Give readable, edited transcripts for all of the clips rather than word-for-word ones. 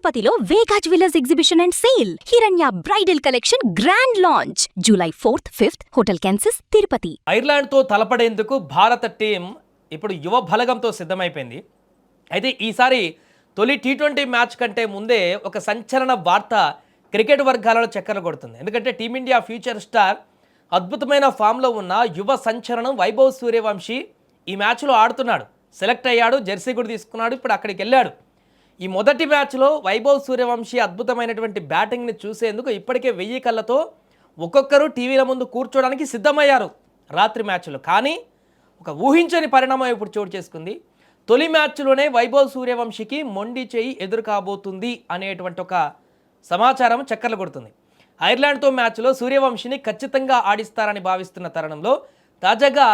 తిరుపతిలో Vega jewellers exhibition and sale. Hiranya bridal collection grand launch July 4th, 5th hotel Kansas Tirupati. ఐర్లాండ్తో తలపడేందుకు భారత team ఇప్పుడు యువ బలగంతో సిద్ధమైపోయింది. అయితే ఈసారి తొలి టీ20 మ్యాచ్ కంటే ముందే ఒక సంచలన వార్త క్రికెట్ వర్గాలలో చక్కర్లు కొడుతుంది. ఎందుకంటే టీమిండియా ఫ్యూచర్ స్టార్ అద్భుతమైన ఫామ్లో ఉన్న యువ సంచలనం వైభవ్ సూర్యవంశీ ఈ మ్యాచ్లో ఆడుతున్నాడు. సెలెక్ట్ అయ్యాడు, జెర్సీ కూడా తీసుకున్నాడు, ఇప్పుడు అక్కడికి వెళ్ళాడు. ఈ మొదటి మ్యాచ్లో వైభవ్ సూర్యవంశీ అద్భుతమైనటువంటి బ్యాటింగ్ని చూసేందుకు ఇప్పటికే 1000 కళ్ళతో ఒక్కొక్కరు టీవీల ముందు కూర్చోడానికి సిద్ధమయ్యారు రాత్రి మ్యాచ్లో. కానీ ఒక ఊహించని పరిణామం ఇప్పుడు చోటు చేసుకుంది. తొలి మ్యాచ్లోనే వైభవ్ సూర్యవంశీకి మొండి చేయి ఎదురు కాబోతుంది అనేటువంటి ఒక సమాచారం చక్కర్లు కొడుతుంది. ఐర్లాండ్తో మ్యాచ్లో సూర్యవంశీని ఖచ్చితంగా ఆడిస్తారని భావిస్తున్న తరుణంలో తాజాగా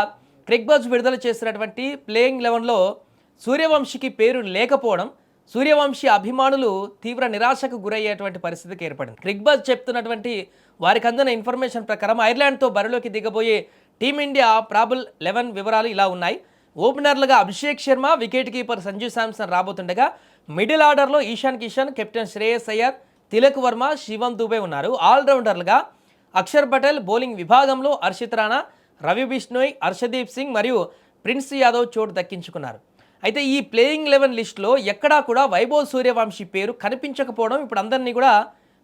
క్రిక్బజ్ విడుదల చేసినటువంటి ప్లేయింగ్ 11లో సూర్యవంశీకి పేరు లేకపోవడం సూర్యవంశీ అభిమానులు తీవ్ర నిరాశకు గురయ్యేటువంటి పరిస్థితికి ఏర్పడింది. క్రిక్బజ్ చెప్తున్నటువంటి వారికి అందిన ఇన్ఫర్మేషన్ ప్రకారం ఐర్లాండ్తో బరిలోకి దిగబోయే టీమిండియా ప్రాబుల్ 11 వివరాలు ఇలా ఉన్నాయి. ఓపెనర్లుగా అభిషేక్ శర్మ, వికెట్ కీపర్ సంజు శాంసన్ రాబోతుండగా మిడిల్ ఆర్డర్లో ఈశాన్ కిషన్, కెప్టెన్ శ్రేయస్ అయ్యర్, తిలక్ వర్మ, శివం దుబే ఉన్నారు. ఆల్రౌండర్లుగా అక్షర్ పటేల్, బౌలింగ్ విభాగంలో హర్షిత్ రాణా, రవి బిష్ణోయ్, హర్షదీప్ సింగ్ మరియు ప్రిన్స్ యాదవ్ చోటు దక్కించుకున్నారు. అయితే ఈ ప్లేయింగ్ 11 లిస్టులో ఎక్కడా కూడా వైభవ్ సూర్యవంశీ పేరు కనిపించకపోవడం ఇప్పుడు అందరినీ కూడా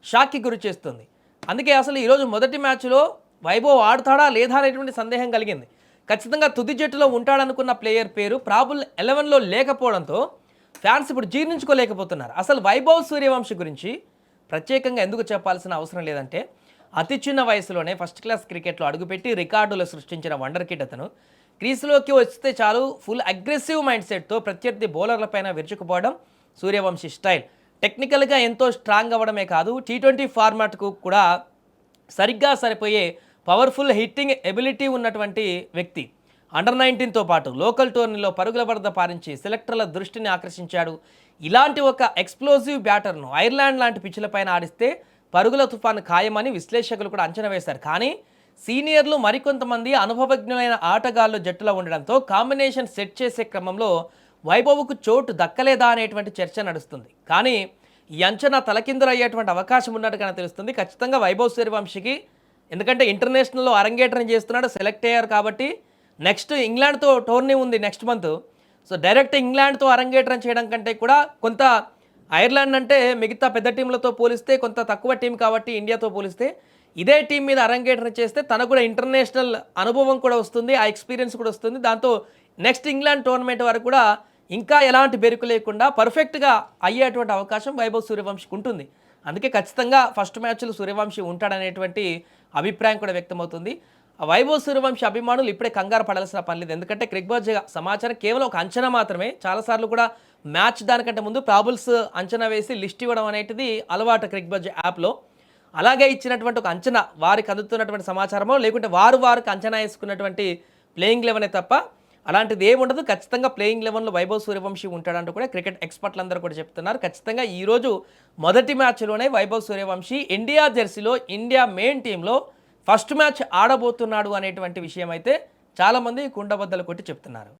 షాక్కి గురి చేస్తుంది. అందుకే అసలు ఈరోజు మొదటి మ్యాచ్లో వైభవ్ ఆడతాడా లేదా అనేటువంటి సందేహం కలిగింది. ఖచ్చితంగా తుది జట్టులో ఉంటాడనుకున్న ప్లేయర్ పేరు ప్రాబుల్ 11లో లేకపోవడంతో ఫ్యాన్స్ ఇప్పుడు జీర్ణించుకోలేకపోతున్నారు. అసలు వైభవ్ సూర్యవంశీ గురించి ప్రత్యేకంగా ఎందుకు చెప్పాల్సిన అవసరం లేదంటే అతి చిన్న వయసులోనే ఫస్ట్ క్లాస్ క్రికెట్లో అడుగుపెట్టి రికార్డులు సృష్టించిన వండర్ కిడ్ అతను. క్రీజులోకి వస్తే చాలు ఫుల్ అగ్రెసివ్ మైండ్ సెట్తో ప్రత్యర్థి బౌలర్లపైన విరుచుకుపోవడం సూర్యవంశీ స్టైల్. టెక్నికల్గా ఎంతో స్ట్రాంగ్ అవ్వడమే కాదు, టీ20 ఫార్మాట్కు కూడా సరిగ్గా సరిపోయే పవర్ఫుల్ హిట్టింగ్ ఎబిలిటీ ఉన్నటువంటి వ్యక్తి. అండర్ 19తో పాటు లోకల్ టోర్నీలో పరుగుల వరద పారించి సెలెక్టర్ల దృష్టిని ఆకర్షించాడు. ఇలాంటి ఒక ఎక్స్ప్లోజివ్ బ్యాటర్ను ఐర్లాండ్ లాంటి పిచ్చులపైన ఆడిస్తే పరుగుల తుఫాను ఖాయమని విశ్లేషకులు కూడా అంచనా వేశారు. కానీ సీనియర్లు మరికొంతమంది అనుభవజ్ఞులైన ఆటగాళ్ళు జట్టులో ఉండడంతో కాంబినేషన్ సెట్ చేసే క్రమంలో వైభవ్కు చోటు దక్కలేదా అనేటువంటి చర్చ నడుస్తుంది. కానీ ఈ అంచనా తలకిందులయ్యేటువంటి అవకాశం ఉన్నట్టుగా తెలుస్తుంది. ఖచ్చితంగా వైభవ్ సూర్యవంశీకి, ఎందుకంటే ఇంటర్నేషనల్లో అరంగేట్రం చేస్తున్నాడు, సెలెక్ట్ అయ్యారు కాబట్టి నెక్స్ట్ ఇంగ్లాండ్తో టోర్నీ ఉంది నెక్స్ట్ మంత్. సో డైరెక్ట్ ఇంగ్లాండ్తో అరంగేట్రం చేయడం కంటే కూడా కొంత ఐర్లాండ్ అంటే మిగతా పెద్ద టీంలతో పోలిస్తే కొంత తక్కువ టీం కాబట్టి ఇండియాతో పోలిస్తే ఇదే టీం మీద అరంగేట్రం చేస్తే తనకు కూడా ఇంటర్నేషనల్ అనుభవం కూడా వస్తుంది, ఆ ఎక్స్పీరియన్స్ కూడా వస్తుంది. దాంతో నెక్స్ట్ ఇంగ్లాండ్ టోర్నమెంట్ వరకు కూడా ఇంకా ఎలాంటి బెరుకు లేకుండా పర్ఫెక్ట్గా అయ్యేటువంటి అవకాశం వైభవ్ సూర్యవంశీకి ఉంటుంది. అందుకే ఖచ్చితంగా ఫస్ట్ మ్యాచ్లో సూర్యవంశీ ఉంటాడనేటువంటి అభిప్రాయం కూడా వ్యక్తమవుతుంది. వైభవ్ సూర్యవంశీ అభిమానులు ఇప్పుడే కంగారు పడాల్సిన పని లేదు. ఎందుకంటే క్రిక్బజ్ సమాచారం కేవలం ఒక అంచనా మాత్రమే. చాలాసార్లు కూడా మ్యాచ్ దానికంటే ముందు ప్రాబుల్స్ అంచనా వేసి లిస్ట్ ఇవ్వడం అనేది అలవాటు క్రిక్బజ్ యాప్లో. అలాగే ఇచ్చినటువంటి ఒక అంచనా వారికి అందుతున్నటువంటి సమాచారమో లేకుంటే వారికి అంచనా వేసుకున్నటువంటి ప్లేయింగ్ 11 తప్ప అలాంటిది ఏముండదు. ఖచ్చితంగా ప్లేయింగ్ 11లో వైభవ్ సూర్యవంశీ ఉంటాడంటూ కూడా క్రికెట్ ఎక్స్పర్ట్లు అందరూ కూడా చెప్తున్నారు. ఖచ్చితంగా ఈరోజు మొదటి మ్యాచ్లోనే వైభవ్ సూర్యవంశీ ఇండియా జెర్సీలో ఇండియా మెయిన్ టీంలో ఫస్ట్ మ్యాచ్ ఆడబోతున్నాడు అనేటువంటి విషయం అయితే చాలామంది కుండబద్దలు కొట్టి చెప్తున్నారు.